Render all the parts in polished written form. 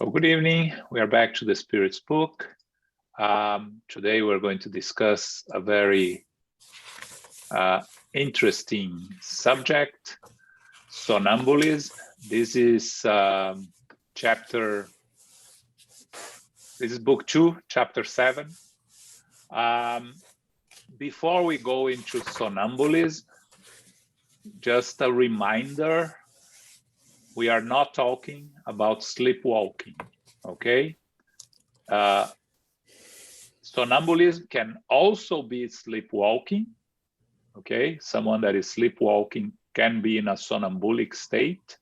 Well, good evening. We are back to the Spirit's book. Today we're going to discuss a very interesting subject, somnambulism. This is book 2, chapter 7. Before we go into somnambulism, just a reminder, we are not talking about sleepwalking, okay? Somnambulism can also be sleepwalking, okay? Someone that is sleepwalking can be in a somnambulic state,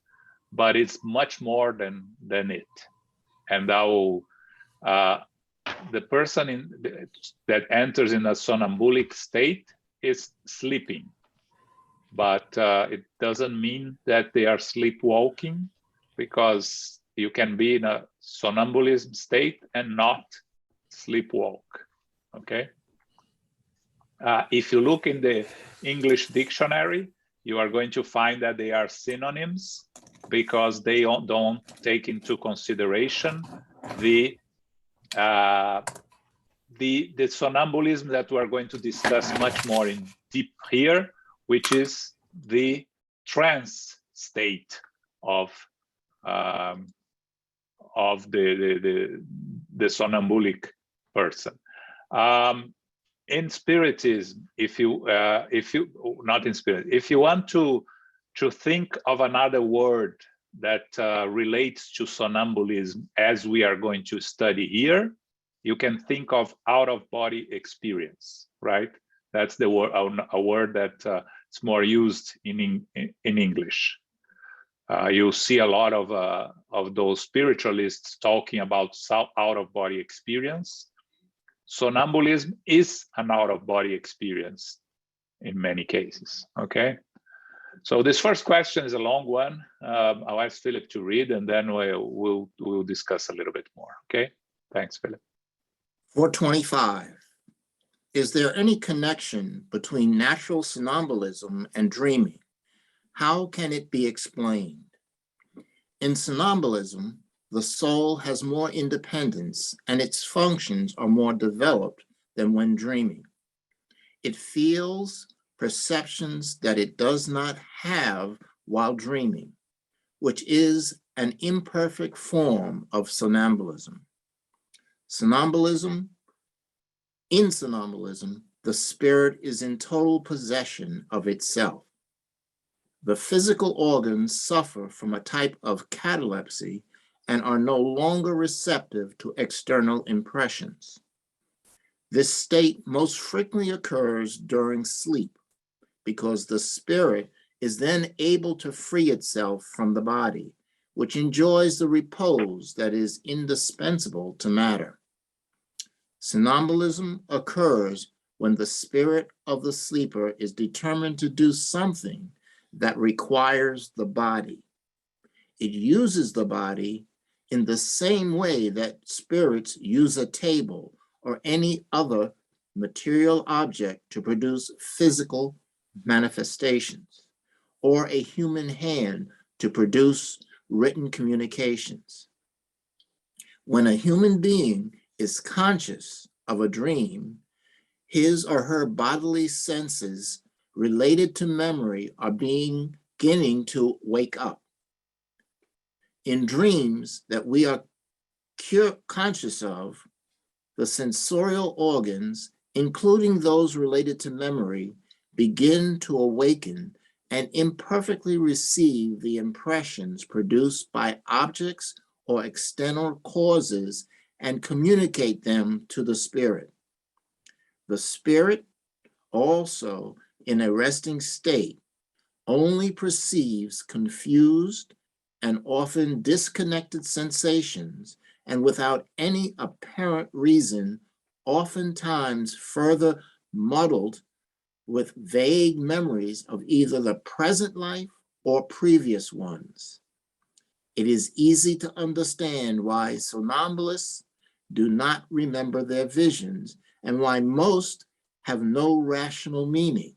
but it's much more than it. And the person that enters in a somnambulic state is sleeping. But it doesn't mean that they are sleepwalking, because you can be in a somnambulism state and not sleepwalk, okay? If you look in the English dictionary, you are going to find that they are synonyms, because they don't take into consideration the somnambulism that we are going to discuss much more in deep here, which is the trance state of the somnambulic person. In Spiritism, if you want to think of another word that relates to somnambulism, as we are going to study here, you can think of out-of-body experience, right? That's the word, a word that it's more used in English. You'll see a lot of those spiritualists talking about out-of-body experience. Somnambulism is an out-of-body experience in many cases, okay? So this first question is a long one. I'll ask Philip to read, and then we'll discuss a little bit more, okay? Thanks, Philip. 425. Is there any connection between natural somnambulism and dreaming? How can it be explained? In somnambulism, the soul has more independence and its functions are more developed than when dreaming. It feels perceptions that it does not have while dreaming, which is an imperfect form of somnambulism. In somnambulism, the spirit is in total possession of itself. The physical organs suffer from a type of catalepsy and are no longer receptive to external impressions. This state most frequently occurs during sleep, because the spirit is then able to free itself from the body, which enjoys the repose that is indispensable to matter. Somnambulism occurs when the spirit of the sleeper is determined to do something that requires the body. It uses the body in the same way that spirits use a table or any other material object to produce physical manifestations, or a human hand to produce written communications. When a human being is conscious of a dream, his or her bodily senses related to memory are beginning to wake up. In dreams that we are conscious of, the sensorial organs, including those related to memory, begin to awaken and imperfectly receive the impressions produced by objects or external causes and communicate them to the spirit. The spirit, also in a resting state, only perceives confused and often disconnected sensations, and without any apparent reason, oftentimes further muddled with vague memories of either the present life or previous ones. It is easy to understand why somnambulists do not remember their visions, and why most have no rational meaning.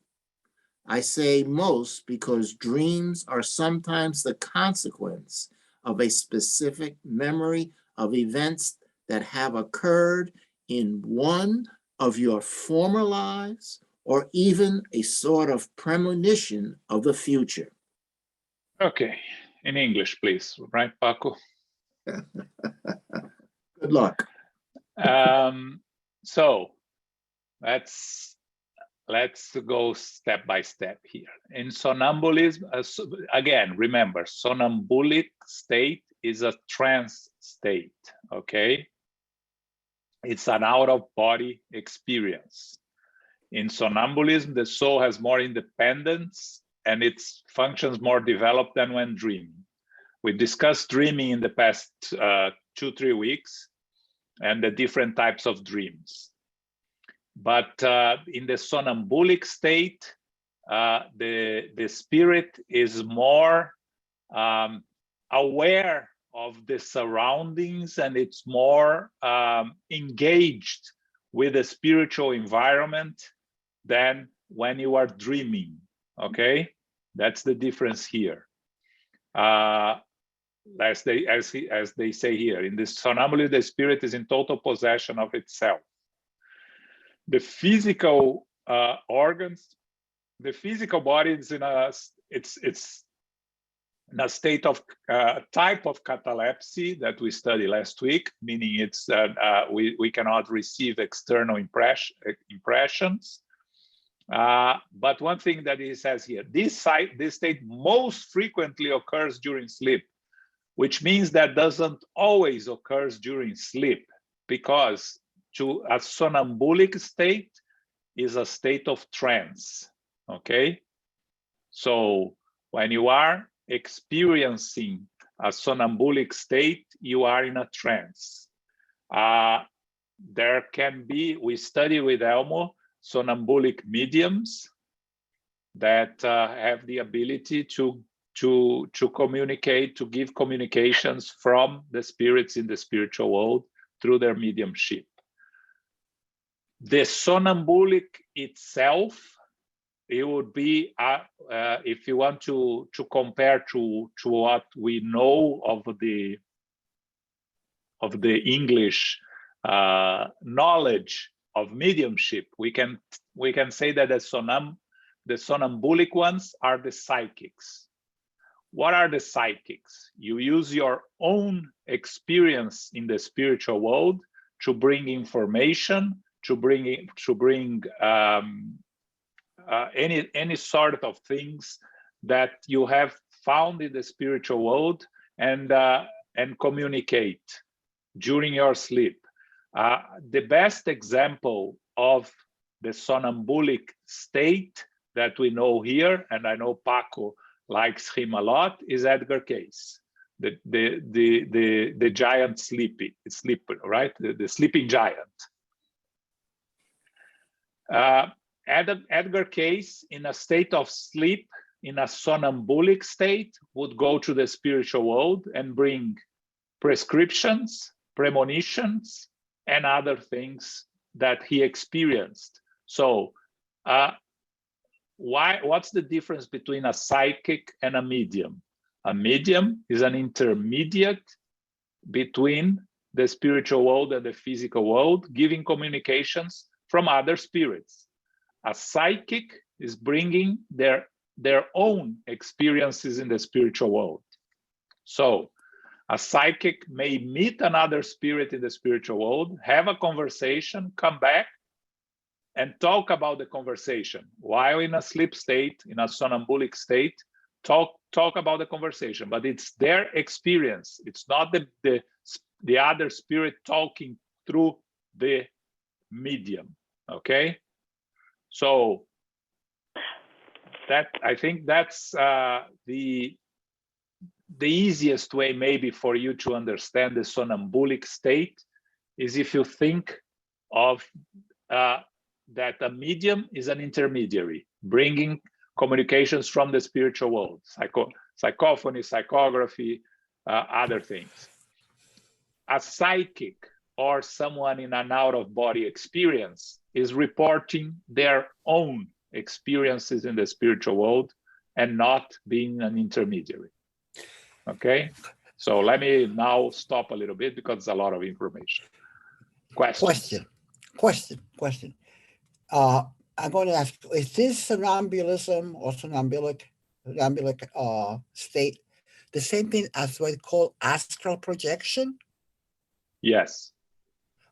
I say most because dreams are sometimes the consequence of a specific memory of events that have occurred in one of your former lives, or even a sort of premonition of the future. Okay, in English, please, right, Paco? Good luck. So let's go step by step here. In somnambulism, again, remember, somnambulic state is a trance state, okay? It's an out-of-body experience. In somnambulism, the soul has more independence and its functions more developed than when dreaming. We discussed dreaming in the past 2-3 weeks and the different types of dreams. But in the somnambulic state, the spirit is more aware of the surroundings, and it's more engaged with the spiritual environment than when you are dreaming, okay? That's the difference here. As they say here, in this somnambulism, the spirit is in total possession of itself. The physical organs, the physical body is in it's in a state of type of catalepsy that we studied last week, meaning it's we cannot receive external impressions. But one thing that he says here, this state most frequently occurs during sleep, which means that doesn't always occurs during sleep, because to a somnambulic state is a state of trance, okay? So when you are experiencing a somnambulic state, you are in a trance. There can be, we study with Elmo, somnambulic mediums that have the ability to communicate, to give communications from the spirits in the spiritual world through their mediumship. The somnambulic itself, it would be, if you want to compare to what we know of the English knowledge of mediumship, we can say that the somnambulic ones are the psychics. What are the psychics? You use your own experience in the spiritual world to bring information, to bring any sort of things that you have found in the spiritual world, and communicate during your sleep. The best example of the somnambulic state that we know here, and I know Paco likes him a lot, is Edgar Cayce, the giant sleeper, right? The sleeping giant. Edgar Cayce, in a state of sleep, in a somnambulic state, would go to the spiritual world and bring prescriptions, premonitions, and other things that he experienced. So what's the difference between a psychic and a medium? A medium is an intermediate between the spiritual world and the physical world, giving communications from other spirits. A psychic is bringing their own experiences in the spiritual world. So a psychic may meet another spirit in the spiritual world, have a conversation, come back, and talk about the conversation. While in a sleep state, in a somnambulic state, talk about the conversation, but it's their experience. It's not the other spirit talking through the medium, okay? So that, I think that's the easiest way maybe for you to understand the somnambulic state is if you think of that a medium is an intermediary, bringing communications from the spiritual world, psychophony, psychography, other things. A psychic or someone in an out-of-body experience is reporting their own experiences in the spiritual world and not being an intermediary. Okay, So let me now stop a little bit because it's a lot of information. Questions? Question. I'm going to ask, is this somnambulism or somnambulic state the same thing as what called astral projection? Yes.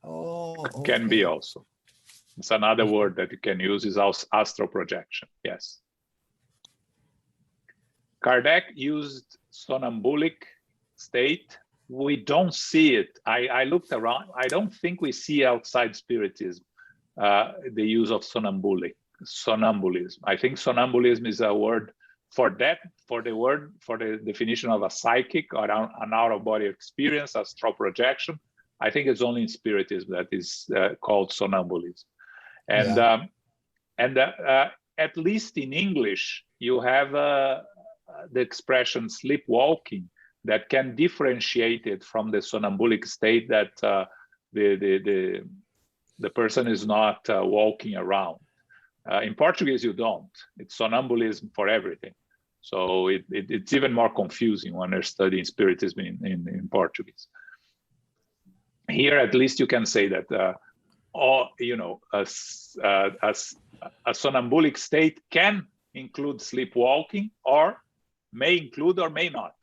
Oh, Can be okay. also. It's another word that you can use is astral projection. Yes. Kardec used somnambulic state. We don't see it. I looked around. I don't think we see outside Spiritism the use of somnambulism. I think somnambulism is a word for that, for the definition of a psychic or an out-of-body experience, astral projection. I think it's only in Spiritism that is called somnambulism. And at least in English, you have the expression sleepwalking that can differentiate it from the somnambulic state that the person is not walking around. In Portuguese, you don't. It's somnambulism for everything. So it's even more confusing when you're studying Spiritism in Portuguese. Here, at least you can say that, a somnambulic state can include sleepwalking, or may include or may not.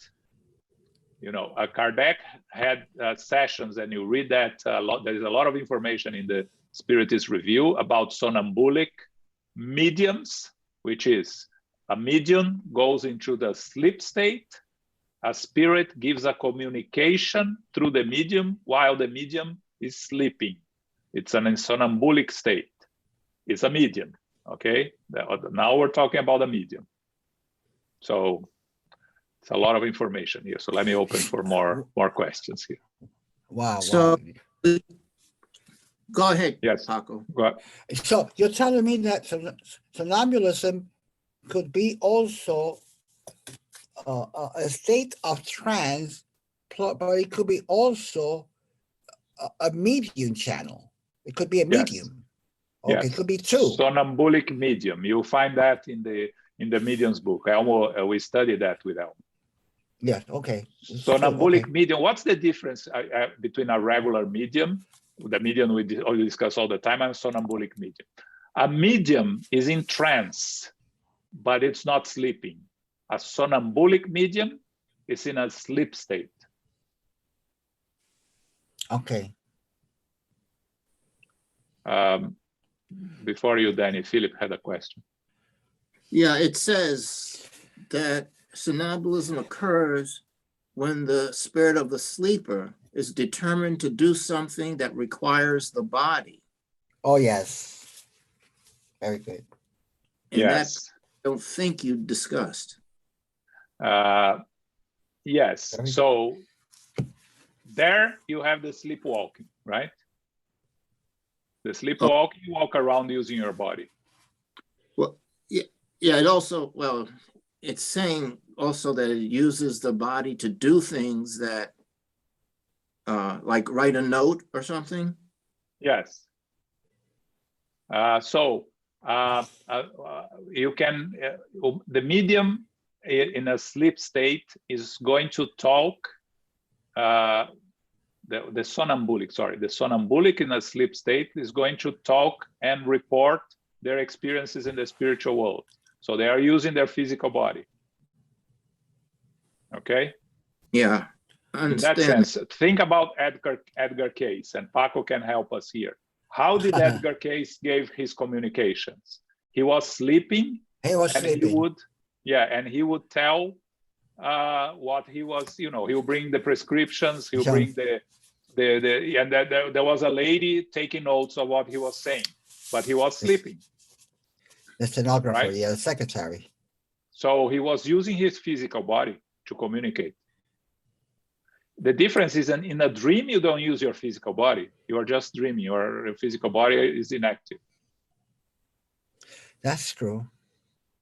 Kardec had sessions, and you read that a lot. There is a lot of information in the Spiritist Review about somnambulic mediums, which is a medium goes into the sleep state. A spirit gives a communication through the medium while the medium is sleeping. It's an somnambulic state. It's a medium, okay? Now we're talking about a medium. So it's a lot of information here. So let me open for more questions here. Wow. So go ahead, yes, Paco. Go ahead. So you're telling me that somnambulism could be also a state of trance, but it could be also a medium channel. It could be a medium. Yes. Okay, it could be two. Somnambulic medium. You'll find that in the medium's book. We studied that with Elmo. Yes. Okay. Somnambulic medium. What's the difference between a regular medium, the medium we discuss all the time, and somnambulic medium? A medium is in trance, but it's not sleeping. A somnambulic medium is in a sleep state. Okay. Before you, Danny, Philip had a question. Yeah, it says that somnambulism occurs when the spirit of the sleeper is determined to do something that requires the body. Oh, yes. Very good. And yes. that I don't think you discussed. Yes. So there you have the sleepwalking, right? The sleepwalking, you walk around using your body. Well, yeah. It also, it's saying also that it uses the body to do things that, like write a note or something. Yes. You can, the medium in a sleep state is going to talk, the somnambulic in a sleep state is going to talk and report their experiences in the spiritual world. So they are using their physical body. Okay? Yeah. In that sense, think about Edgar Cayce, and Paco can help us here. How did Edgar Cayce give his communications? He was sleeping. He would tell what he was, he would bring the prescriptions, he would bring and there was a lady taking notes of what he was saying, but he was sleeping. The stenographer, right? The secretary. So he was using his physical body to communicate. The difference is in a dream, you don't use your physical body. You are just dreaming. Your physical body is inactive. That's true.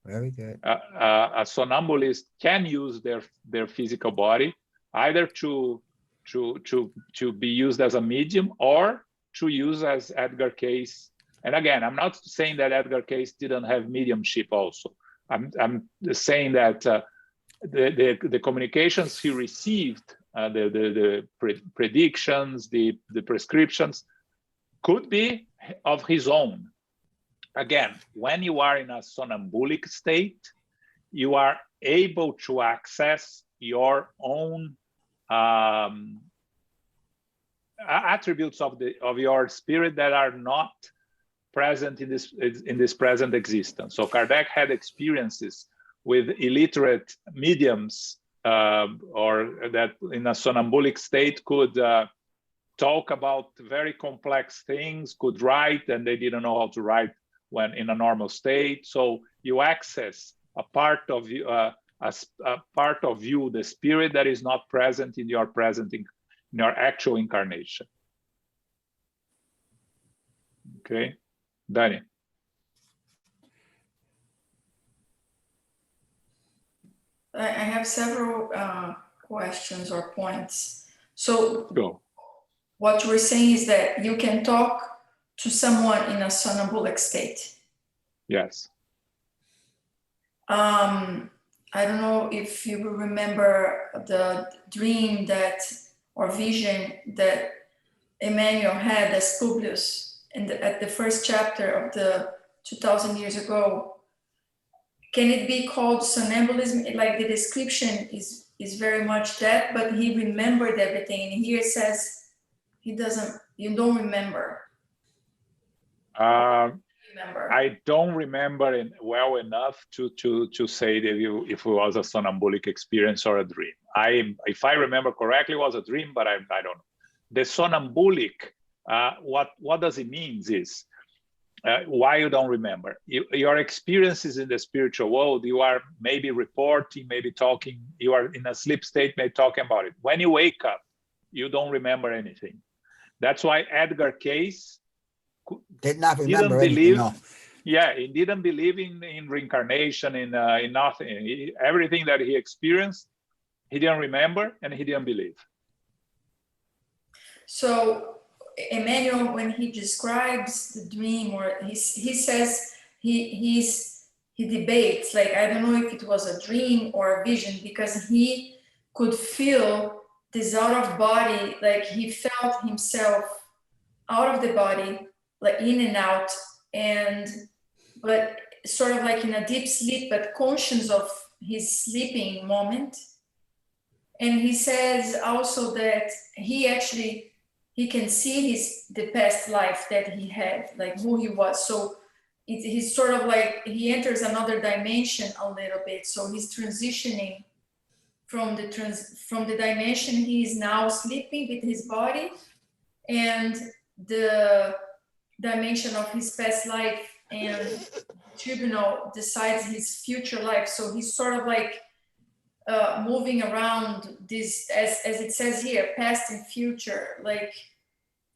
Very good. A somnambulist can use their physical body either to be used as a medium or to use as Edgar Cayce. And again, I'm not saying that Edgar Cayce didn't have mediumship also. I'm saying that the communications he received the predictions, the prescriptions, could be of his own. Again, when you are in a somnambulic state, you are able to access your own attributes of your spirit that are not present in this present existence. So Kardec had experiences with illiterate mediums, or that in a somnambulic state could talk about very complex things, could write, and they didn't know how to write when in a normal state. So you access a part of you, the spirit that is not present in your actual incarnation. Okay, Danny. I have several questions or points. So Go. what you were saying is that you can talk to someone in a somnambulic state. Yes. I don't know if you will remember the dream or vision that Emmanuel had as Publius at the first chapter of the 2000 years ago. Can it be called somnambulism? Like the description is very much that, but he remembered everything. And here it says you don't remember. I don't remember it well enough to say that if it was a somnambulic experience or a dream. If I remember correctly, it was a dream, but I don't know. The somnambulic, what does it mean is why you don't remember. Your experiences in the spiritual world, you are maybe reporting, maybe talking, you are in a sleep state, maybe talking about it. When you wake up, you don't remember anything. That's why Edgar Cayce did not remember anything, no. Yeah, he didn't believe in reincarnation, in nothing. Everything that he experienced, he didn't remember and he didn't believe. So Emmanuel, when he describes the dream, or he says he debates, like, I don't know if it was a dream or a vision, because he could feel this out of body, like he felt himself out of the body, like in and out, but sort of like in a deep sleep, but conscious of his sleeping moment. And he says also that he can see the past life that he had, like who he was. So he's sort of like, he enters another dimension a little bit. So he's transitioning from the dimension he is now sleeping with his body, and the dimension of his past life, and tribunal decides his future life. So he's sort of like moving around this, as it says here, past and future, like,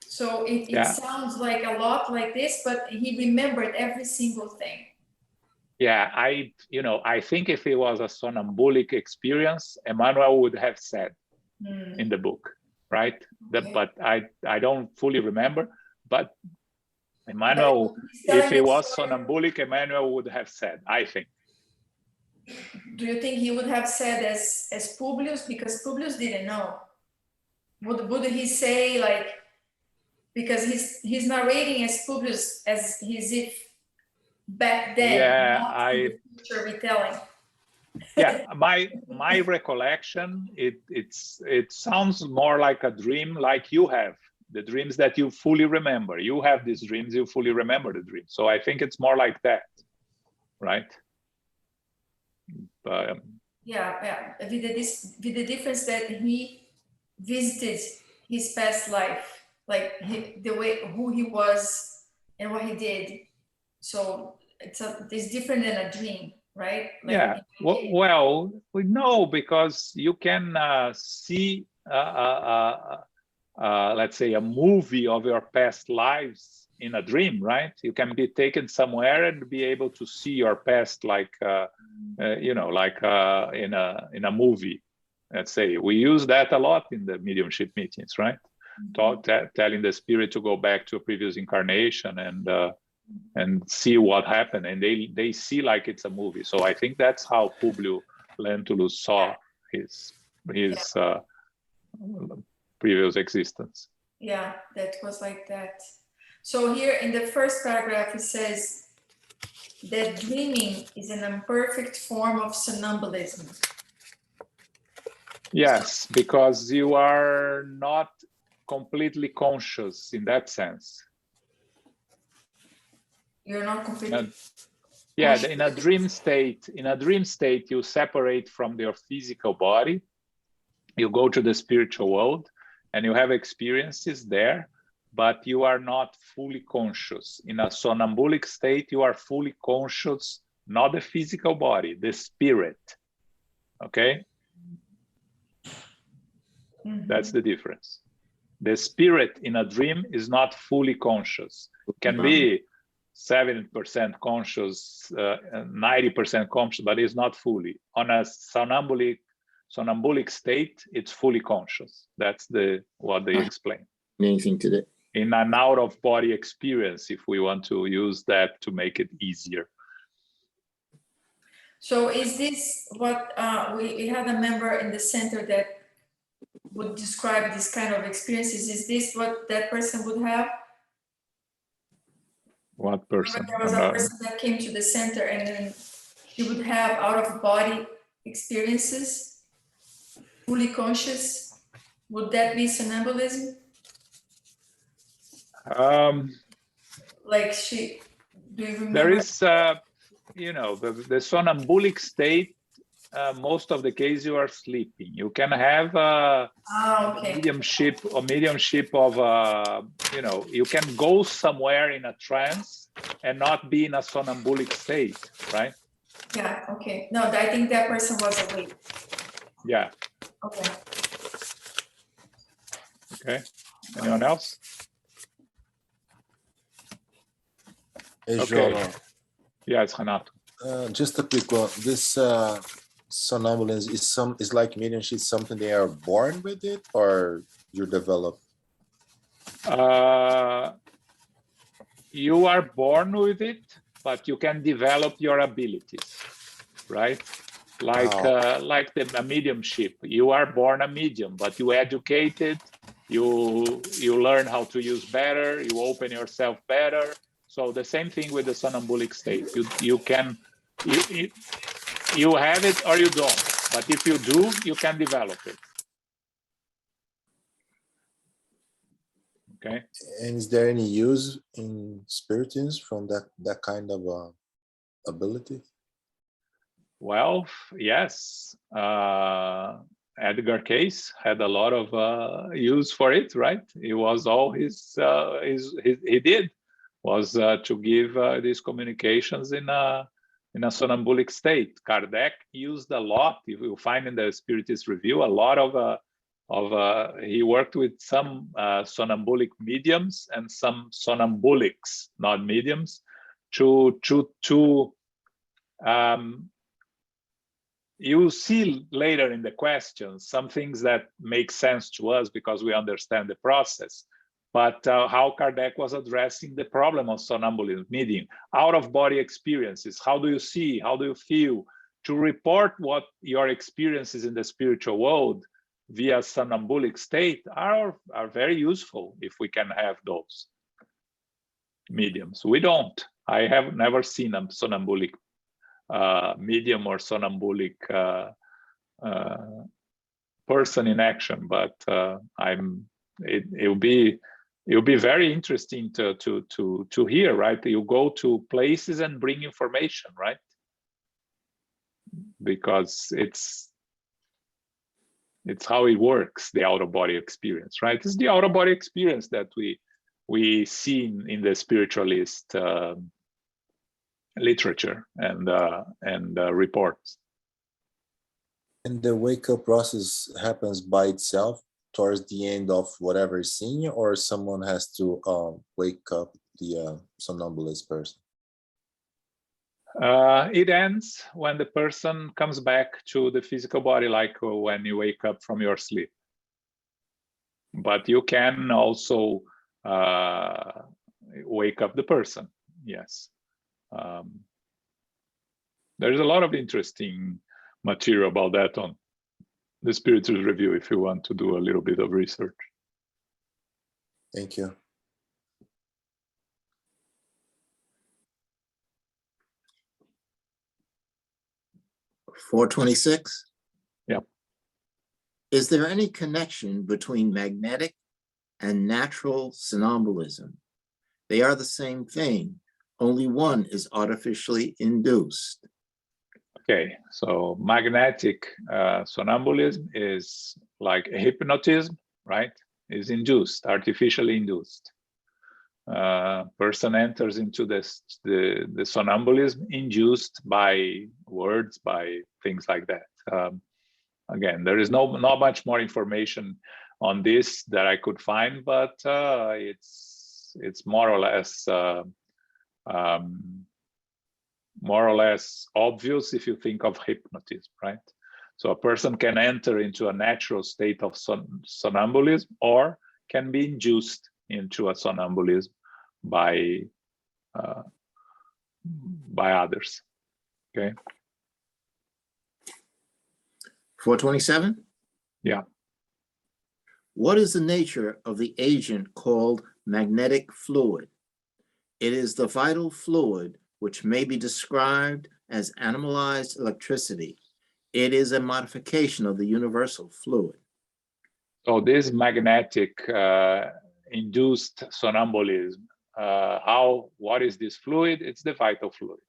so it sounds like a lot like this, but he remembered every single thing. Yeah, I think if it was a somnambulic experience, Emmanuel would have said in the book, right? Okay. But I don't fully remember, but Emmanuel, if it was somnambolic, Emmanuel would have said, I think. Do you think he would have said as Publius? Because Publius didn't know. Would he say, like, because he's narrating as Publius as if back then, not in the future retelling. Yeah, my recollection, it sounds more like a dream, like you have. The dreams that you fully remember. You have these dreams, you fully remember the dream. So I think it's more like that, right? Yeah. With the difference that he visited his past life, like the way who he was and what he did. So it's different than a dream, right? Like, yeah. Well, we know, because you can see let's say a movie of your past lives in a dream, right? You can be taken somewhere and be able to see your past, like in a movie. Let's say we use that a lot in the mediumship meetings, right? Telling the spirit to go back to a previous incarnation and see what happened, and they see like it's a movie. So I think that's how Publio Lentulus saw his previous existence. Yeah, that was like that. So here in the first paragraph, it says that dreaming is an imperfect form of somnambulism. Yes, because you are not completely conscious in that sense. You're not completely. Yeah, in a dream state, you separate from your physical body. You go to the spiritual world and you have experiences there, but you are not fully conscious. In a somnambulic state, you are fully conscious, not the physical body, the spirit. Okay? That's the difference. The spirit in a dream is not fully conscious. It can be 70% conscious, 90% conscious, but it's not fully. On a somnambulic state, it's fully conscious. That's what they explain. Anything to that? In an out-of-body experience, if we want to use that to make it easier. So is this what we had a member in the center that would describe this kind of experiences? Is this what that person would have? What person? There was a person that came to the center and then he would have out-of-body experiences, fully conscious. Would that be somnambulism? Like do you remember? There is, the somnambulic state. Most of the case you are sleeping. You can have mediumship of, you can go somewhere in a trance and not be in a somnambulic state, right? Yeah, okay. No, I think that person was awake. Yeah. Okay. Okay. Anyone else? Hey, Okay. Jono. Yeah, it's Renato. Just a quick one. This somnambulism is like mediumship, something they are born with it, or you develop? You are born with it, but you can develop your abilities, right? Like a mediumship. You are born a medium, but you educate it, you learn how to use better, you open yourself better. So the same thing with the somnambulic state. You have it or you don't, but if you do, you can develop it. Okay. And is there any use in spiritism from that kind of ability? Well, yes. Edgar Cayce had a lot of use for it, right? It was all he did was to give these communications in a somnambulic state. Kardec used a lot. If you find in the Spiritist Review, a lot of he worked with some somnambulic mediums and some somnambulics, not mediums, you see later in the questions some things that make sense to us because we understand the process. But how Kardec was addressing the problem of somnambulism, meaning out-of-body experiences. How do you see? How do you feel? To report what your experiences in the spiritual world via somnambulic state are very useful if we can have those mediums. We don't. I have never seen a somnambulic medium or somnambolic person in action, but it'll be very interesting to hear, right? You go to places and bring information, right? Because it's how it works, the out-of-body experience, right? It's the out-of-body experience that we see in the spiritualist literature and reports. And the wake-up process happens by itself towards the end of whatever scene, or someone has to wake up the somnambulist person? It ends when the person comes back to the physical body, like when you wake up from your sleep. But you can also wake up the person, yes. There's a lot of interesting material about that the Spiritus Review if you want to do a little bit of research. Thank you. $426. Yep. Is there any connection between magnetic and natural somnambulism? They are the same thing, only one is artificially induced. Okay, so magnetic somnambulism is like hypnotism, right? Is induced, artificially induced. Person enters into the somnambulism induced by words, by things like that. Again, there is not much more information on this that I could find, but it's more or less obvious if you think of hypnotism, right? So a person can enter into a natural state of somnambulism or can be induced into a somnambulism by others. Okay. 427. Yeah. What is the nature of the agent called magnetic fluid? It is the vital fluid which may be described as animalized electricity. It is a modification of the universal fluid. So this magnetic induced somnambulism, what is this fluid? It's the vital fluid.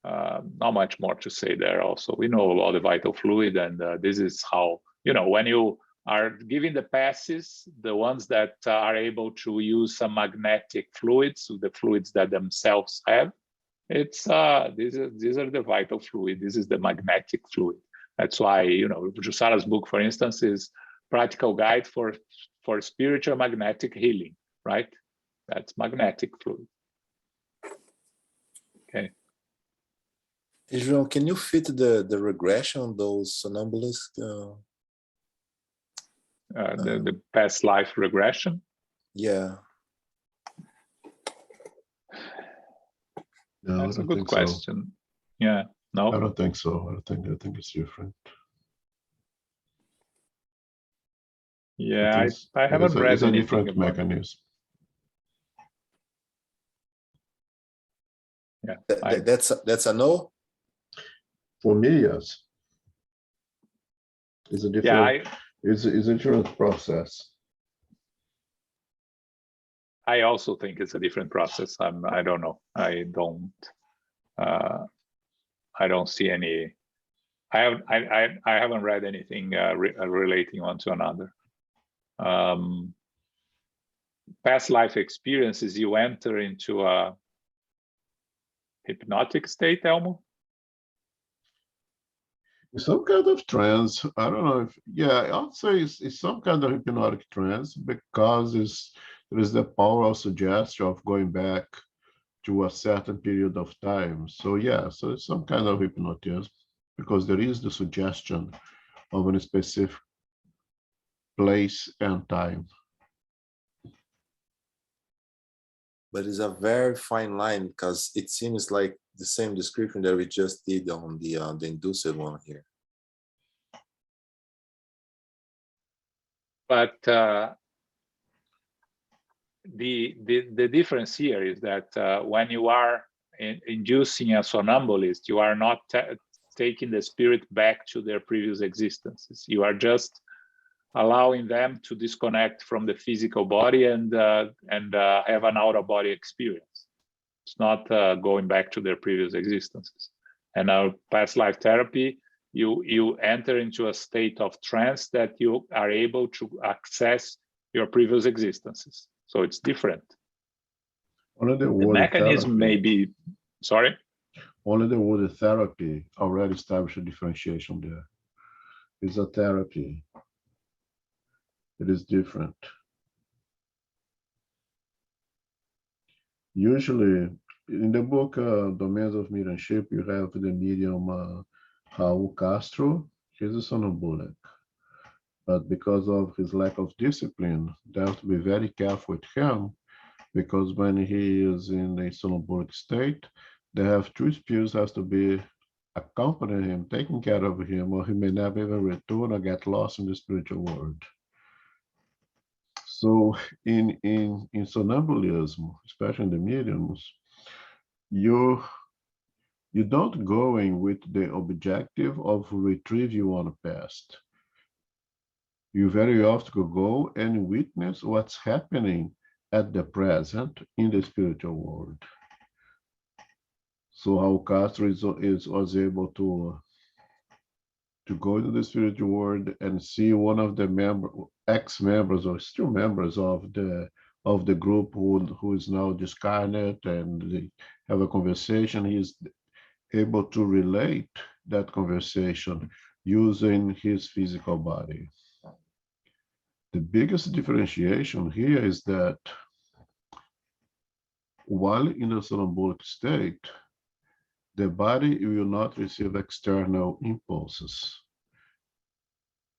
Not much more to say there also. We know about the vital fluid, and this is how, when you are giving the passes, the ones that are able to use some magnetic fluids, the fluids that themselves have, it's these are the vital fluid. This is the magnetic fluid. That's why, Jussara's book, for instance, is Practical Guide for Spiritual Magnetic Healing, right? That's magnetic fluid. Okay. João, can you fit the regression on those somnambulists? The past life regression? Yeah. No, That's I a don't good think question. so. Yeah, no? I don't think so. I think it's different. Yeah, It is- I haven't read it's a anything different about it. mechanism. Yeah, That's a no? For me, yes. It's a different, yeah, it's a different process. I also think it's a different process. I don't know. I don't see any. I haven't read anything relating one to another. Past life experiences, you enter into a hypnotic state, Elmo? Some kind of trance. I don't know if, yeah, I'll say it's some kind of hypnotic trance because there is the power of suggestion of going back to a certain period of time. So yeah, so it's some kind of hypnotism because there is the suggestion of a specific place and time. But it's a very fine line because it seems like the same description that we just did on the induced one here. But the difference here is that when you are inducing a somnambulist, you are not taking the spirit back to their previous existences. You are just allowing them to disconnect from the physical body and have an out-of-body experience. It's not going back to their previous existences. And our past life therapy, you enter into a state of trance that you are able to access your previous existences. So it's different. Only the The word mechanism may therapy, be, sorry? only the word therapy already established a differentiation there. It's a therapy. It is different. Usually, in the book Domains of Mediumship, you have the medium Raul Castro. He's a somnambulic. But because of his lack of discipline, they have to be very careful with him because when he is in a somnambulic state, they have two spirits has to be accompanying him, taking care of him, or he may never even return or get lost in the spiritual world. So in somnambulism, especially in the mediums, you don't go in with the objective of retrieve you on the past. You very often go and witness what's happening at the present in the spiritual world. So how Castro was able to go into the spiritual world and see one of the ex-members or still members of the group who is now discarnate, and they have a conversation. He's able to relate that conversation using his physical body. The biggest differentiation here is that while in the somnambulic state, the body will not receive external impulses.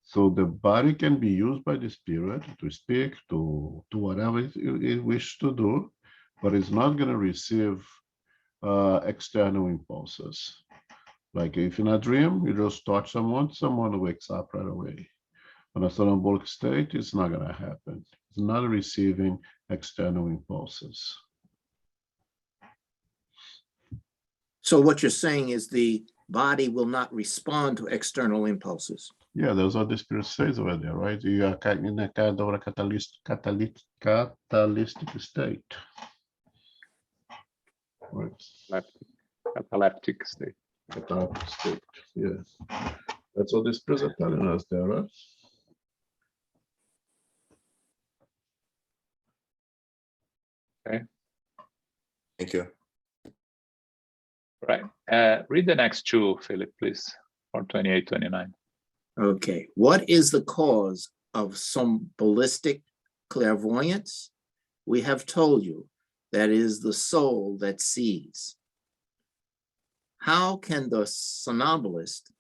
So the body can be used by the spirit to speak, to whatever it wishes to do, but it's not going to receive external impulses. Like if in a dream, you just touch someone wakes up right away. In a somnambulic state, it's not going to happen. It's not receiving external impulses. So what you're saying is the body will not respond to external impulses. Yeah, that's what the spirit says over there, right? You are in a kind of a catalytic state. Right. Cataleptic state. Catalytic state, yes. That's what the spirits are telling us there, right? Okay. Thank you. Right. Read the next two, Philip, please, for 28, 29. Okay. What is the cause of somnambulistic clairvoyance? We have told you that is the soul that sees. How can the somnambulist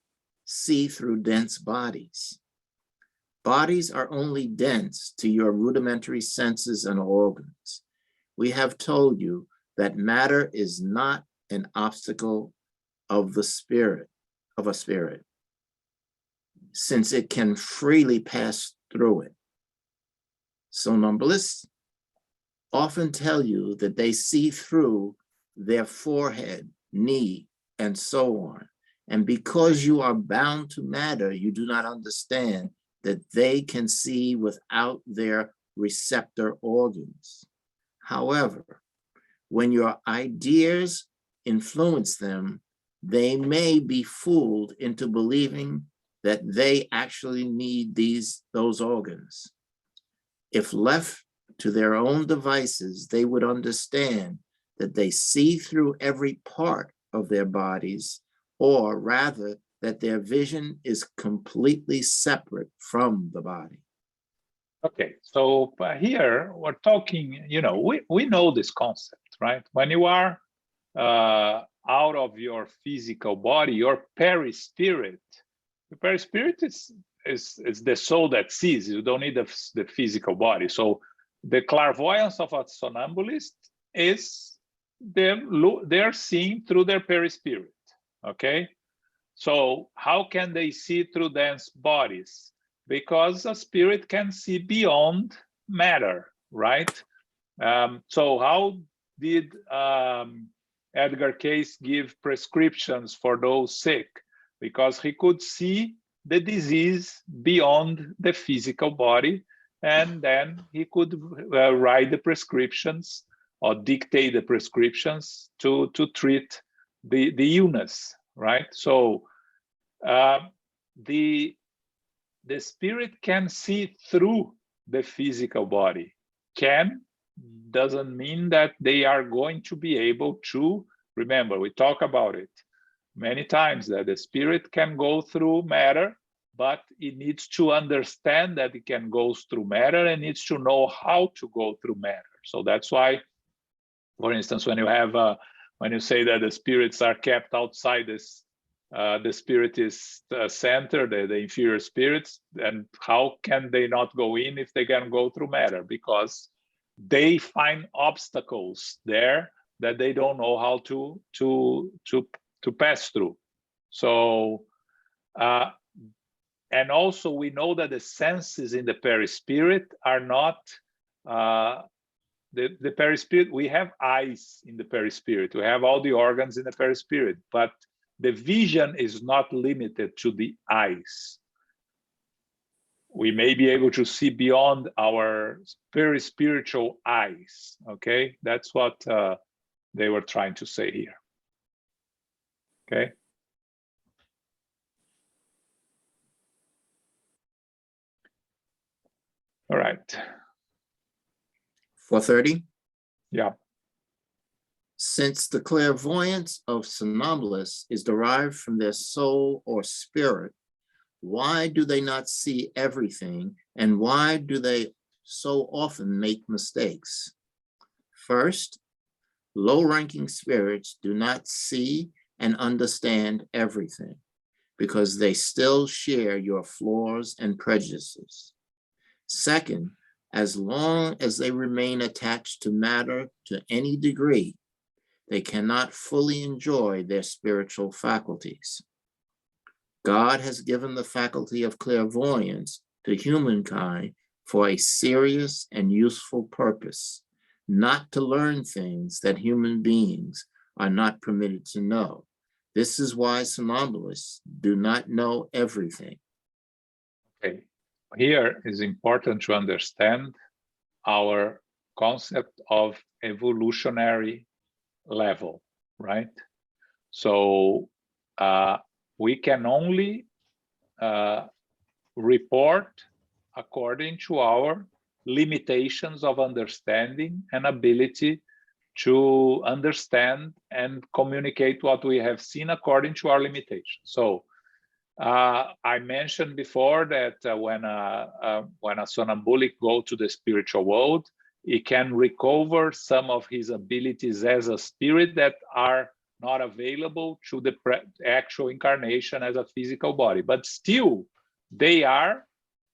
see through dense bodies? Bodies are only dense to your rudimentary senses and organs. We have told you that matter is not an obstacle of the spirit, of a spirit, since it can freely pass through it. Somnambulists often tell you that they see through their forehead, knee, and so on. And because you are bound to matter, you do not understand that they can see without their receptor organs. However, when your ideas influence them, they may be fooled into believing that they actually need those organs. If left to their own devices, they would understand that they see through every part of their bodies, or rather that their vision is completely separate from the body. Okay, so here we're talking, we know this concept, right? When you are out of your physical body, your perispirit is the soul that sees. You don't need the physical body. So the clairvoyance of a somnambulist is they're seeing through their perispirit, okay? So how can they see through dense bodies? Because a spirit can see beyond matter, right? So how did Edgar Cayce give prescriptions for those sick? Because he could see the disease beyond the physical body, and then he could write the prescriptions or dictate the prescriptions to treat the illness, right? So the spirit can see through the physical body. Can doesn't mean that they are going to be able to. Remember, we talk about it many times, that the spirit can go through matter, but it needs to understand that it can go through matter and needs to know how to go through matter. So that's why, for instance, when you say that the spirits are kept outside this, the spiritist center, the inferior spirits, and how can they not go in if they can go through matter? Because they find obstacles there that they don't know how to pass through. So, and also we know that the senses in the perispirit are not, the perispirit, we have eyes in the perispirit, we have all the organs in the perispirit, but the vision is not limited to the eyes. We may be able to see beyond our spiritual eyes, okay? That's what they were trying to say here, okay? All right. 430. Yeah. Since the clairvoyance of somnambulists is derived from their soul or spirit, why do they not see everything, and why do they so often make mistakes? First, low-ranking spirits do not see and understand everything because they still share your flaws and prejudices. Second, as long as they remain attached to matter to any degree, they cannot fully enjoy their spiritual faculties. God has given the faculty of clairvoyance to humankind for a serious and useful purpose, not to learn things that human beings are not permitted to know. This is why somnambulists do not know everything. Okay. Here is important to understand our concept of evolutionary level, right? So we can only report according to our limitations of understanding and ability to understand and communicate what we have seen according to our limitations. So I mentioned before that when a somnambulic goes to the spiritual world, he can recover some of his abilities as a spirit that are not available to the actual incarnation as a physical body, but still they are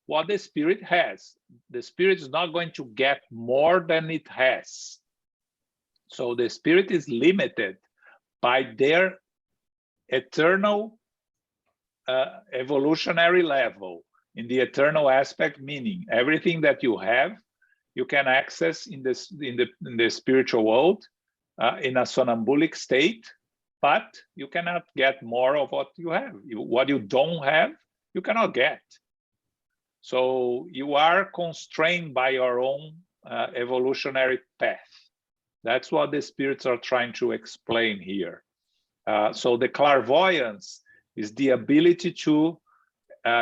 what the spirit has. The spirit is not going to get more than it has. So the spirit is limited by their eternal evolutionary level, in the eternal aspect, meaning everything that you have, you can access in the spiritual world in a somnambulic state, but you cannot get more of what you have. What you don't have, you cannot get. So you are constrained by your own evolutionary path. That's what the spirits are trying to explain here. So the clairvoyance is the ability to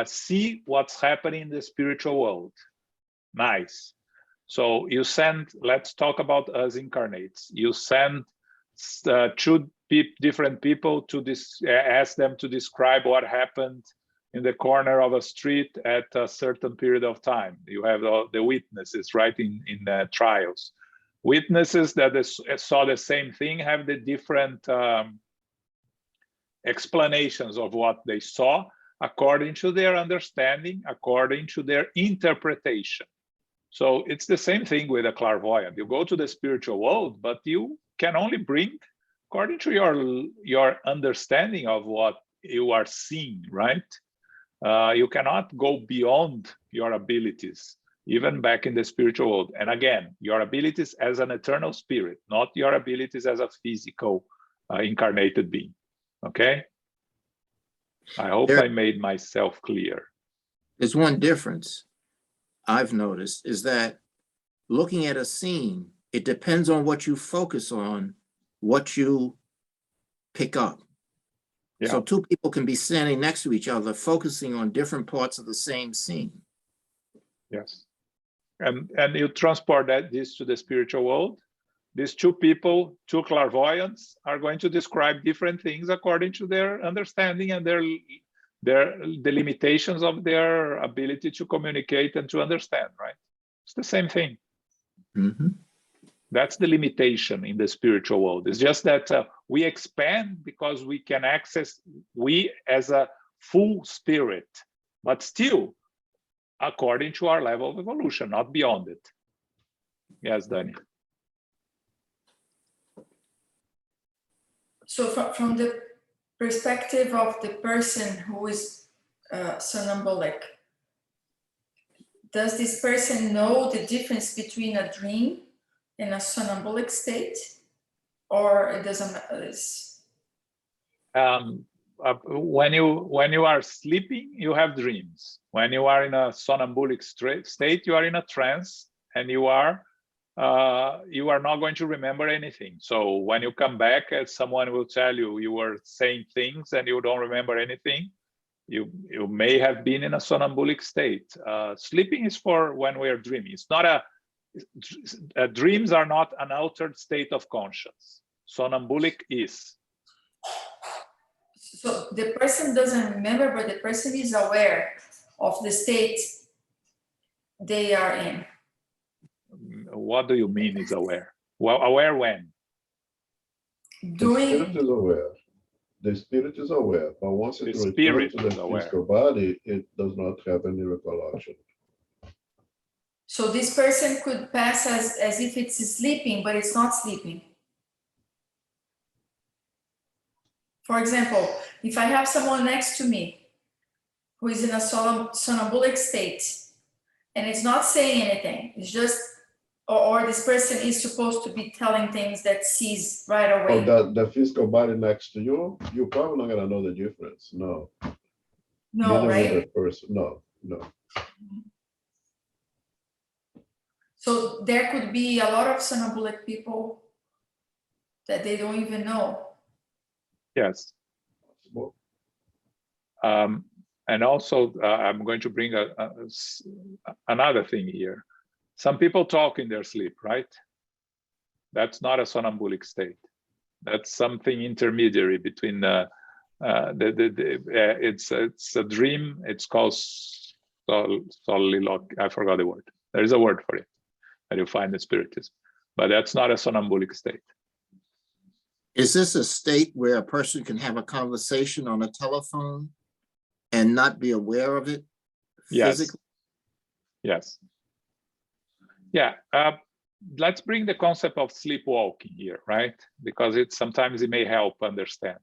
see what's happening in the spiritual world. Nice. So you send, let's talk about us incarnates. You send two different people to ask them to describe what happened in the corner of a street at a certain period of time. You have the witnesses, right, in trials. Witnesses that saw the same thing have the different explanations of what they saw according to their understanding, according to their interpretation. So it's the same thing with a clairvoyant. You go to the spiritual world, but you can only bring according to your understanding of what you are seeing, right? You cannot go beyond your abilities, even back in the spiritual world. And again, your abilities as an eternal spirit, not your abilities as a physical incarnated being. Okay? I hope I made myself clear. There's one difference I've noticed is that looking at a scene, it depends on what you focus on, what you pick up. Yeah. So two people can be standing next to each other, focusing on different parts of the same scene. Yes. And you transport this to the spiritual world. These two people, two clairvoyants, are going to describe different things according to their understanding and the limitations of their ability to communicate and to understand, right? It's the same thing. Mm-hmm. That's the limitation in the spiritual world. It's just that we expand because we can access, we as a full spirit, but still according to our level of evolution, not beyond it. Yes, Danny. So from the perspective of the person who is somnambulic, does this person know the difference between a dream and a somnambulic state, or it doesn't matter? When you are sleeping, you have dreams. When you are in a somnambulic state, you are in a trance, and you are not going to remember anything. So when you come back, someone will tell you you were saying things and you don't remember anything. You may have been in a somnambulic state. Sleeping is for when we are dreaming. It's not dreams are not an altered state of conscience. Somnambulic is. So the person doesn't remember, but the person is aware of the state they are in. What do you mean is aware? Well, aware when? The spirit is aware. The spirit is aware, but once it returns to the physical body, it does not have any recollection. So this person could pass as if it's sleeping, but it's not sleeping. For example, if I have someone next to me who is in a somnambulic state and it's not saying anything, it's just, or this person is supposed to be telling things that sees right away. Oh, the physical body next to you, you're probably not gonna know the difference. No. No, Neither right? will the person. No. So there could be a lot of somnambulic people that they don't even know. Yes. And also, I'm going to bring another thing here. Some people talk in their sleep, right? That's not a somnambulic state. That's something intermediary between it's a dream. It's called soliloquy. I forgot the word. There is a word for it that you find in Spiritism, but that's not a somnambulic state. Is this a state where a person can have a conversation on a telephone and not be aware of it physically? Yes. Yeah. Let's bring the concept of sleepwalking here, right? Because sometimes it may help understand.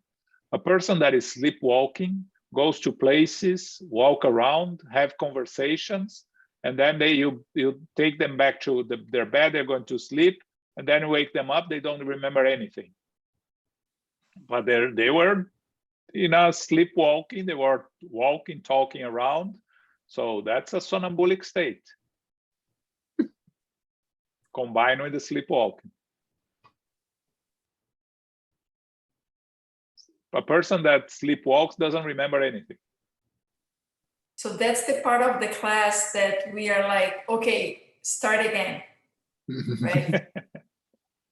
A person that is sleepwalking goes to places, walk around, have conversations, and then you take them back to their bed, they're going to sleep, and then wake them up, they don't remember anything. But they were sleepwalking, they were walking, talking around. So that's a somnambulic state combined with the sleepwalking. A person that sleepwalks doesn't remember anything. So that's the part of the class that we are like, okay, start again, right?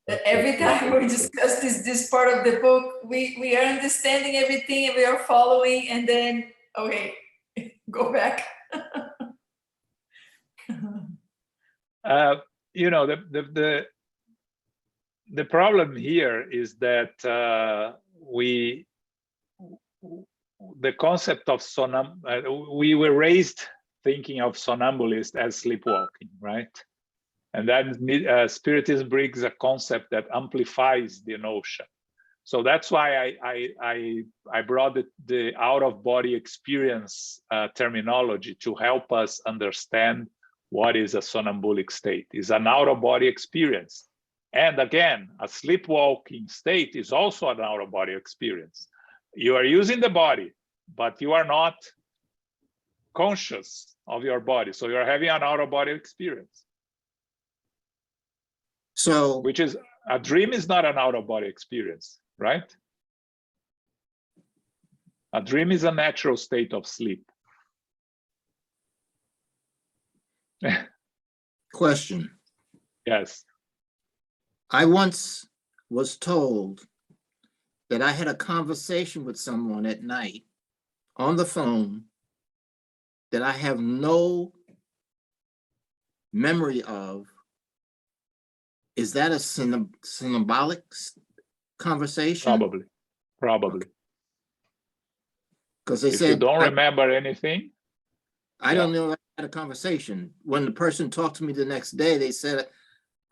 Every time we discuss this part of the book, we are understanding everything and we are following, and then, okay, go back. The problem here is that the concept of we were raised thinking of somnambulist as sleepwalking, right? And then Spiritism brings a concept that amplifies the notion. So that's why I brought the out-of-body experience terminology to help us understand what is a somnambulic state. It's an out-of-body experience. And again, a sleepwalking state is also an out-of-body experience. You are using the body, but you are not conscious of your body. So you're having an out-of-body experience. So, which is, a dream is not an out-of-body experience, right? A dream is a natural state of sleep. question. Yes. I once was told that I had a conversation with someone at night on the phone that I have no memory of. Is that a symbolic conversation? Probably. Because they if said, you don't remember anything. I don't know, I had a conversation. When the person talked to me the next day, they said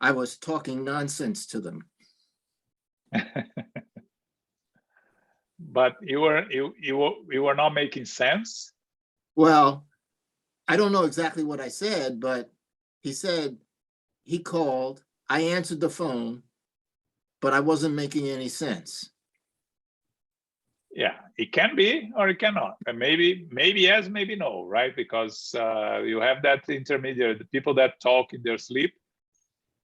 I was talking nonsense to them. But you were not making sense. Well, I don't know exactly what I said, but he said he called, I answered the phone, but I wasn't making any sense. Yeah, it can be or it cannot, and maybe yes, maybe no, right? Because you have that intermediate, the people that talk in their sleep,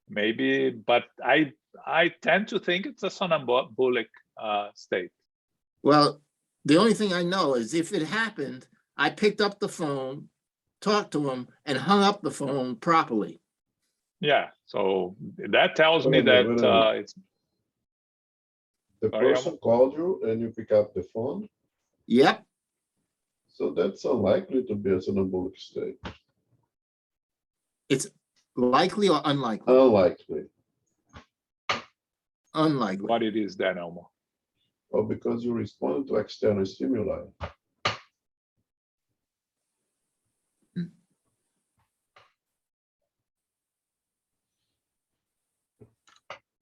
maybe. But I tend to think it's a somnambulic state. Well, the only thing I know is if it happened, I picked up the phone, talked to him, and hung up the phone properly. Yeah, so that tells me Wait a that minute, wait a minute. it's The Sorry, person called you and you pick up the phone, Yep, so that's unlikely to be a somnambulic state. it's likely or unlikely? Unlikely. Unlikely. what it is then, Elmo. Well, because you respond to external stimuli.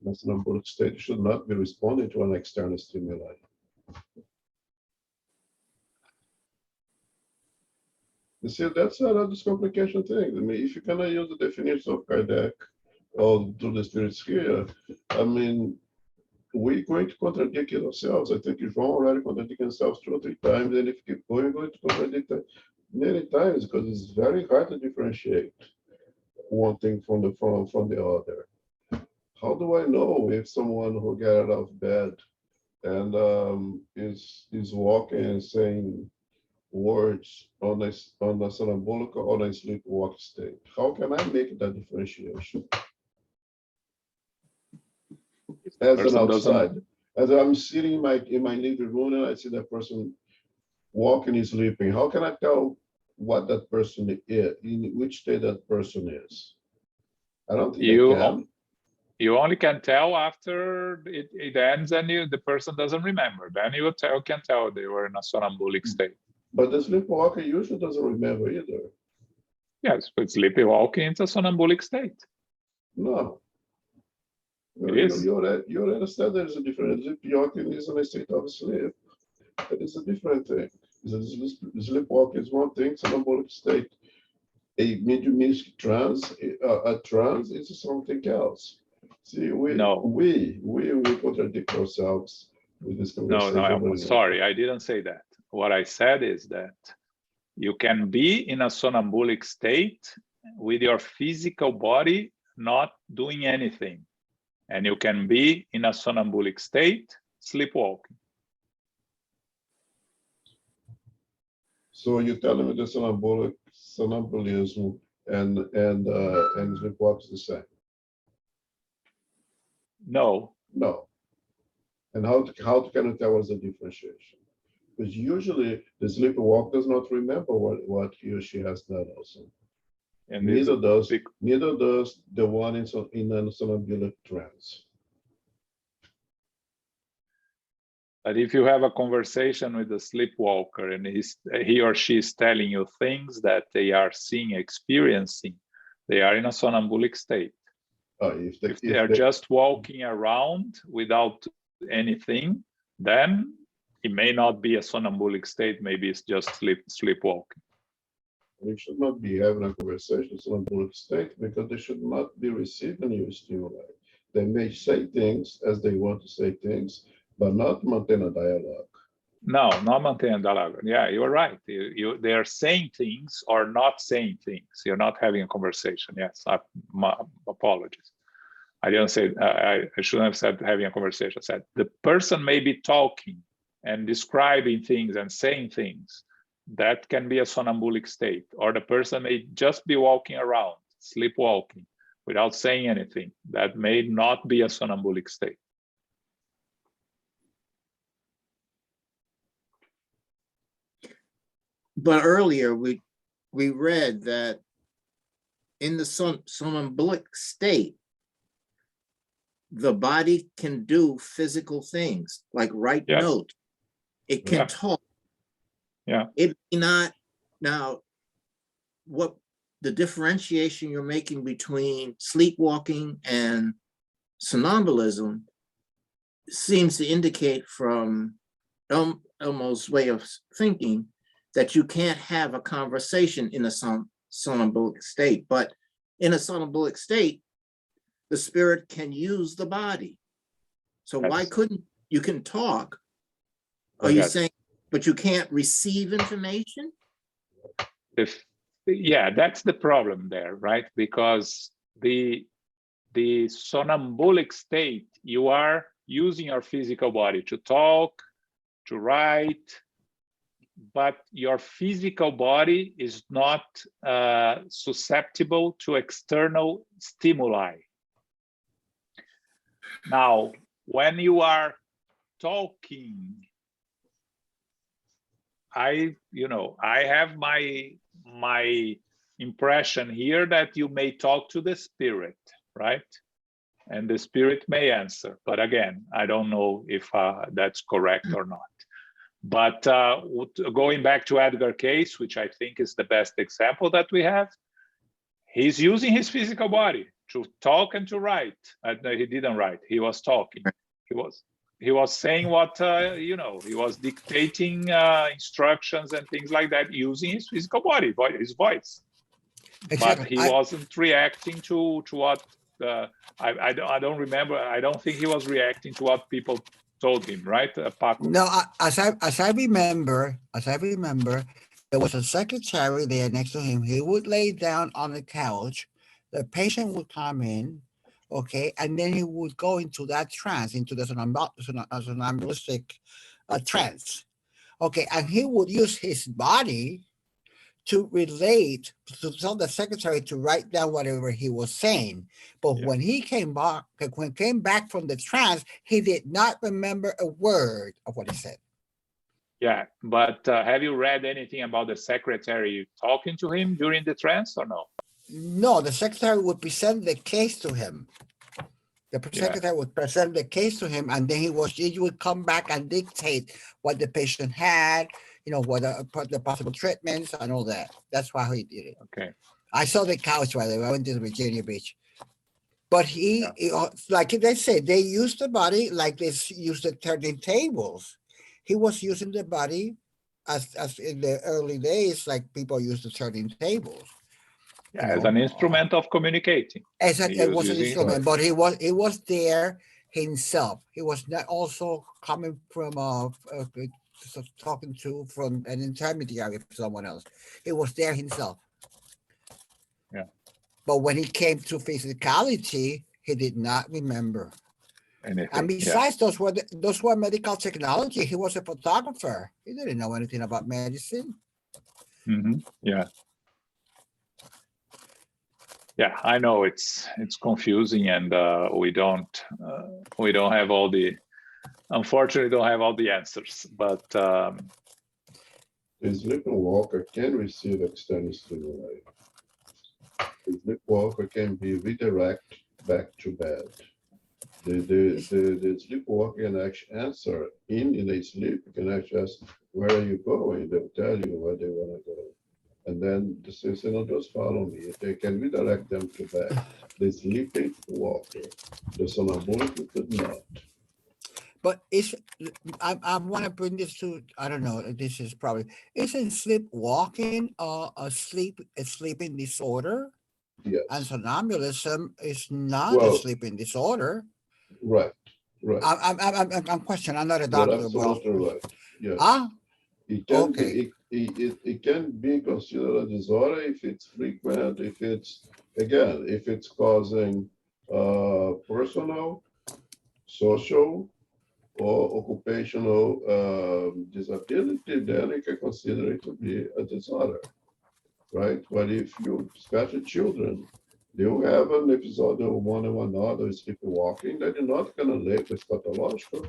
The somnambulic state should not be responding to an external stimuli. You see, that's another discomplication thing. I mean, if you cannot use the definition of Kardec or to the spirits here, I mean, we're going to contradict ourselves. I think João already contradicted himself 2 or 3 times, and if you keep going, we're going to contradict it many times because it's very hard to differentiate one thing from the other. How do I know if someone who got out of bed and is walking and saying words on a somnambulic or on a sleepwalk state? How can I make that differentiation? As an outsider, as I'm sitting in my living room and I see that person walking and sleeping, how can I tell what that person is, in which state that person is? I don't think I can. You only can tell after it ends and the person doesn't remember. Then you can tell they were in a somnambulic state. But the sleepwalker usually doesn't remember either. Yes, but sleepwalking is a somnambulic state. No. It is. You understand there's a difference. Sleepwalking is in a state of sleep. It is a different thing. Sleepwalking is one thing, somnambulic state. A mediumistic trance, a trance is something else. See, we contradict ourselves with this conversation. No, I'm sorry, I didn't say that. What I said is that you can be in a somnambulic state with your physical body not doing anything. And you can be in a somnambulic state sleepwalking. So you're telling me the somnambulism and sleepwalk is the same? No. No. And how can you tell us the differentiation? Because usually the sleepwalk does not remember what he or she has done also. And neither does the one in a somnambulic trance. But if you have a conversation with a sleepwalker and he or she is telling you things that they are seeing, experiencing, they are in a somnambulic state. If they are just walking around without anything, then it may not be a somnambulic state. Maybe it's just sleepwalking. We should not be having a conversation in somnambulic state because they should not be receiving your stimuli. They may say things as they want to say things, but not maintain a dialogue. No, not maintain a dialogue. Yeah, you're right. They are saying things or not saying things. You're not having a conversation. Yes, my apologies. I didn't say, I shouldn't have said having a conversation. I said the person may be talking and describing things and saying things. That can be a somnambulic state. Or the person may just be walking around, sleepwalking, without saying anything. That may not be a somnambulic state. But earlier we read that in the somnambulic state, the body can do physical things like write notes. It can talk. Yeah. It may not. Now, what the differentiation you're making between sleepwalking and somnambulism seems to indicate from Elmo's way of thinking that you can't have a conversation in a somnambulic state, but in a somnambulic state, the spirit can use the body. So why couldn't you can talk? Are you saying, but you can't receive information? Yeah, that's the problem there, right? Because the somnambulic state, you are using your physical body to talk, to write, but your physical body is not susceptible to external stimuli. Now, when you are talking, I have my impression here that you may talk to the spirit, right? And the spirit may answer, but again, I don't know if that's correct or not. But going back to Edgar Cayce, which I think is the best example that we have, he's using his physical body to talk and to write. No, he didn't write, he was talking. He was saying what, he was dictating instructions and things like that using his physical body, his voice. Exactly. But he wasn't reacting to what, I don't remember, I don't think he was reacting to what people told him, right, Paco? No, as I remember, there was a secretary there next to him. He would lay down on the couch. The patient would come in, okay, and then he would go into that trance, into the somnambulistic trance, okay, and he would use his body to relate, to tell the secretary to write down whatever he was saying. But when he came back from the trance, he did not remember a word of what he said. Yeah, but have you read anything about the secretary talking to him during the trance or no? No, the secretary would present the case to him. The secretary would present the case to him, and then he would come back and dictate what the patient had, what the possible treatments and all that. That's why he did it. Okay. I saw the couch, by the way. I went to Virginia Beach. But he like they say, they used the body like they used the turning tables. He was using the body as in the early days, like people used the turning tables. As an instrument of communicating. It was an instrument, but he was there himself. He was not also coming from talking to from an intermediary for someone else. He was there himself. Yeah. But when he came to physicality, he did not remember anything. And besides, those were medical technology. He was a photographer. He didn't know anything about medicine. Mm-hmm. Yeah. Yeah, I know it's confusing, and we don't have all the, unfortunately, don't have all the answers. But the sleepwalker can receive external stimuli. The sleepwalker can be redirected back to bed. The sleepwalker can actually answer in a sleep. You can actually ask, "Where are you going?" They'll tell you where they want to go. And then the system will just follow me. They can redirect them to back. The sleeping walker, the somnambulist could not. But I want to bring this to, I don't know, this is probably, isn't sleepwalking a sleeping disorder? Yes. And somnambulism is not a sleeping disorder. Right. I'm questioning. I'm not a doctor. You're absolutely right. Yes. It can it can be considered a disorder if it's frequent, if it's causing personal, social, or occupational disability, then you can consider it to be a disorder, right? But if you, especially children, they will have an episode of one or another sleepwalking, they're not going to live with pathological.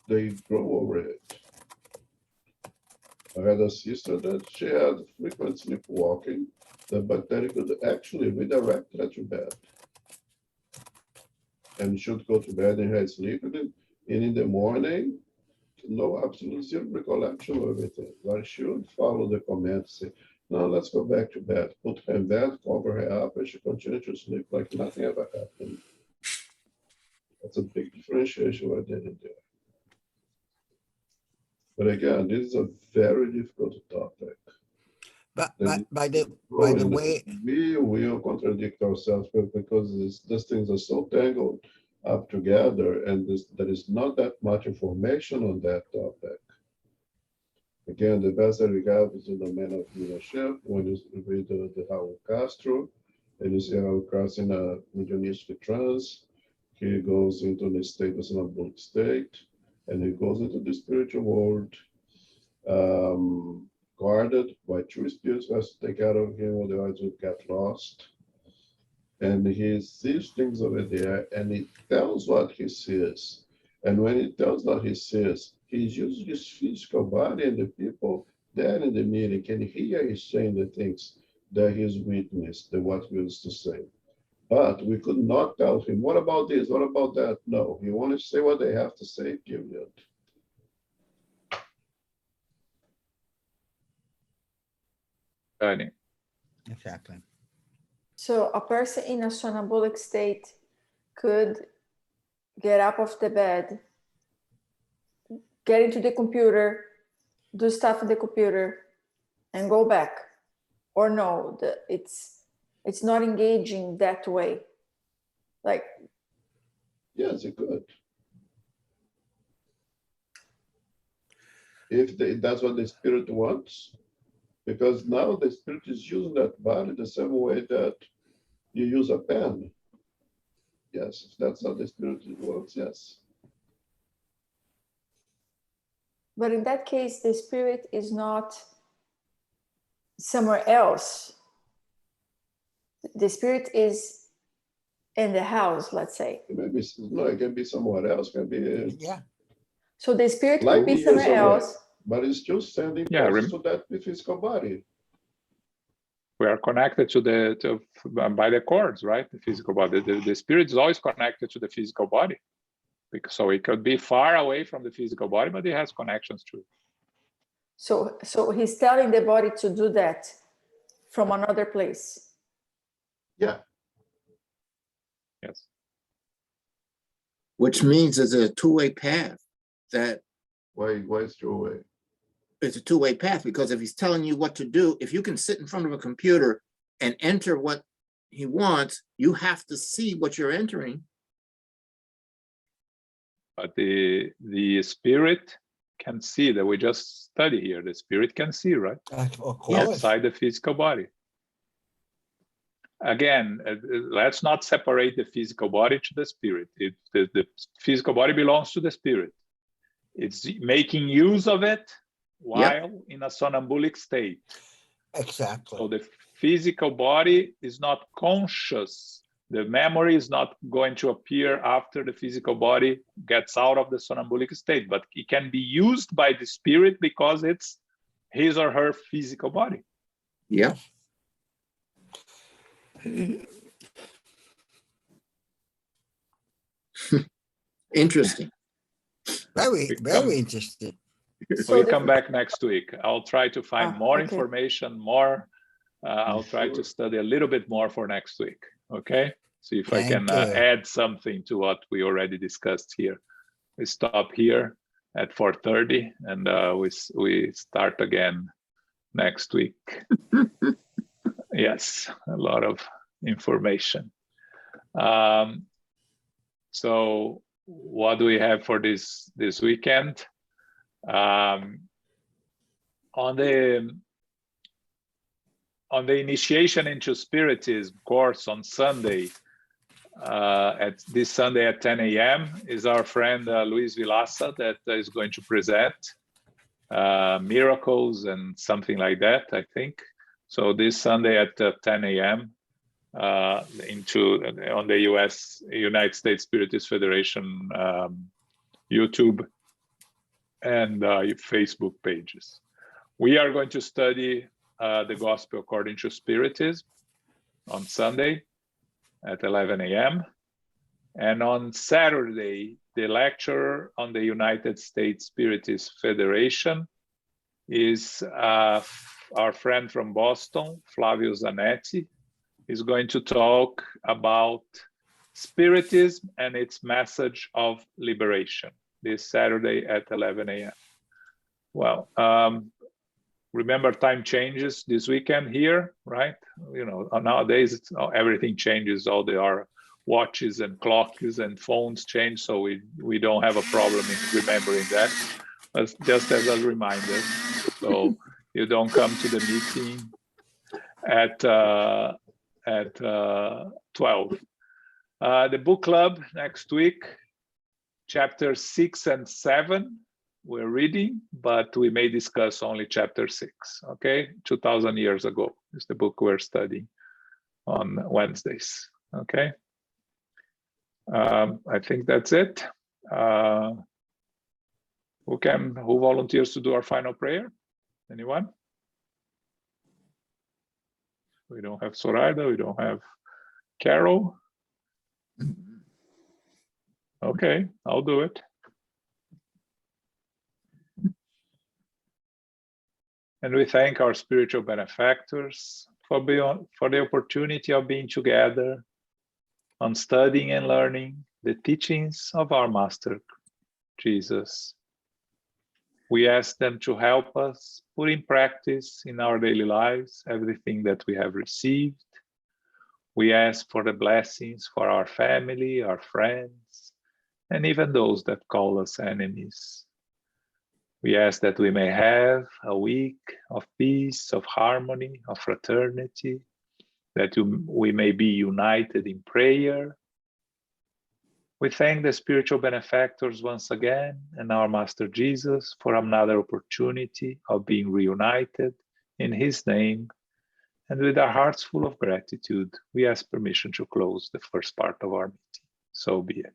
They grow over it. I had a sister that she had frequent sleepwalking, but then it could actually redirect her to bed. And should go to bed and had sleep, and in the morning, no absolute zero recollection of everything. But she would follow the command, say, "No, let's go back to bed." Put her in bed, cover her up, and she continued to sleep like nothing ever happened. That's a big differentiation what they did there. But again, this is a very difficult topic. But And by the way, we will contradict ourselves because these things are so tangled up together, and there is not that much information on that topic. Again, the best that we have is in the Man of Leadership, when you read the Raul Castro, and you see Raul Castro in a mediumistic trance. He goes into the state of somnambulic state, and he goes into the spiritual world, guarded by two spirits who has to take care of him, otherwise he'll get lost. And he sees things over there, and he tells what he sees. And when he tells what he sees, he's using his physical body, and the people there in the meeting can hear he's saying the things that he's witnessed, the what he used to say. But we could not tell him, what about this? What about that? No, he wanted to say what they have to say, period. Ernie. exactly. So a person in a somnambulic state could get up off the bed, get into the computer, do stuff in the computer, and go back. Or no, it's not engaging that way. Like, Yes, it could. If that's what the spirit wants, because now the spirit is using that body the same way that you use a pen. Yes, if that's how the spirit works, yes. but in that case, the spirit is not somewhere else. The spirit is in the house, let's say. It may be, no, it can be somewhere else, can be Yeah. So the spirit Like could be years somewhere away. else. but it's still sending Yeah, pulses to that physical body. We are connected to by the cords, right? The physical body. The spirit is always connected to the physical body. So it could be far away from the physical body, but it has connections to it. So he's telling the body to do that from another place. Yeah, Yes. Which means it's a two-way path. That why is your way? it's a two-way path, because if he's telling you what to do, if you can sit in front of a computer and enter what he wants, you have to see what you're entering. But the spirit can see, that we just study here. The spirit can see, right? Of course. Outside the physical body. Again, let's not separate the physical body to the spirit. The physical body belongs to the spirit. It's making use of it while in a somnambulic state. Exactly. So the physical body is not conscious. The memory is not going to appear after the physical body gets out of the somnambulic state, but it can be used by the spirit because it's his or her physical body. Yeah. Interesting. Very interesting. So we come back next week. I'll try to find more okay. information, I'll try to study a little bit more for next week. Okay. See if I can Thank you. add something to what we already discussed here. We stop here at 4:30 and we start again next week. Yes, a lot of information. So what do we have for this weekend? On the initiation into Spiritism course on Sunday, at this Sunday at 10 a.m. is our friend Luis Vilaça that is going to present miracles and something like that, I think. So this Sunday at 10 a.m. On the United States Spiritist Federation YouTube and Facebook pages. We are going to study the Gospel according to Spiritism on Sunday at 11 a.m. And on Saturday, the lecture on the United States Spiritist Federation is our friend from Boston, Flavio Zanetti, is going to talk about Spiritism and its message of liberation this Saturday at 11 a.m. Well, remember, time changes this weekend here, right? You know, nowadays everything changes. All our watches and clocks and phones change, so we don't have a problem in remembering that. But just as a reminder, so you don't come to the meeting at 12. The book club next week, chapter 6 and 7. We're reading, but we may discuss only chapter 6, okay? 2,000 years ago is the book we're studying on Wednesdays, okay? I think that's it. Who volunteers to do our final prayer? Anyone? We don't have Zoraida, we don't have Carol. Okay, I'll do it. And we thank our spiritual benefactors for the opportunity of being together on studying and learning the teachings of our Master Jesus. We ask them to help us put in practice in our daily lives everything that we have received. We ask for the blessings for our family, our friends, and even those that call us enemies. We ask that we may have a week of peace, of harmony, of fraternity, that we may be united in prayer. We thank the spiritual benefactors once again and our Master Jesus for another opportunity of being reunited in His name. And with our hearts full of gratitude, we ask permission to close the first part of our meeting. So be it.